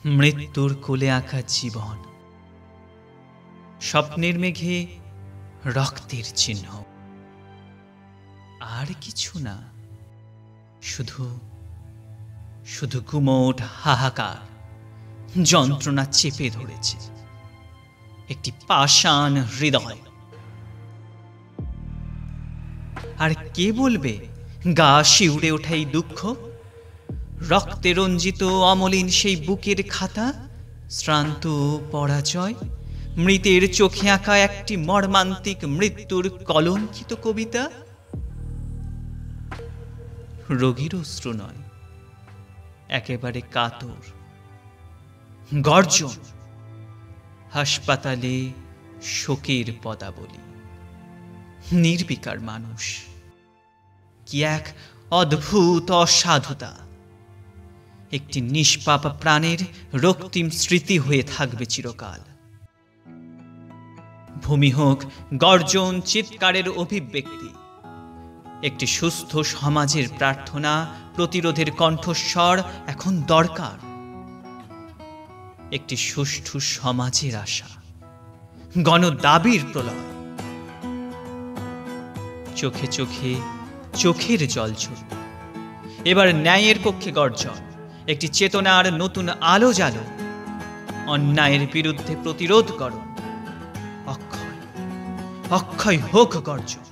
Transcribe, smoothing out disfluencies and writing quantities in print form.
মৃত্যুর কোলে আঁকা জীবন, স্বপ্নের মেঘে রক্তের চিহ্ন, আর কিছু না, শুধু শুধু গুমোট হাহাকার। যন্ত্রণা চেপে ধরেছে একটি পাষাণ হৃদয়। আর কে বলবে গা শিউরে ওঠা এই দুঃখ? রক্তে রঞ্জিত অমলিন সেই বুকের খাতা, শ্রান্ত পরাজয়, মৃতের চোখে আঁকা একটি মর্মান্তিক মৃত্যুর কলঙ্কিত কবিতা। রোগীর অশ্রু নয়, একেবারে কাতর গর্জন, হাসপাতালে শোকের পদাবলী। নির্বিকার মানুষ, কি এক অদ্ভুত অসাধুতা! একটি নিষ্পাপ প্রাণের রক্তিম স্মৃতি হয়ে থাকবে চিরকাল। ভূমি হোক গর্জন চিৎকারের অভিব্যক্তি, একটি সুস্থ সমাজের প্রার্থনা, প্রতিরোধের কণ্ঠস্বর এখন দরকার। একটি সুষ্ঠু সমাজের আশা, গণদাবির প্রলয়। চোখে চোখে চোখের জল ঝরবে, এবার ন্যায়ের পক্ষে গর্জন, একটি চেতনার নতুন আলো জ্বালো। অন্যায়ের বিরুদ্ধে প্রতিরোধ করো, অক্ষয় অক্ষয় হোক গর্জন।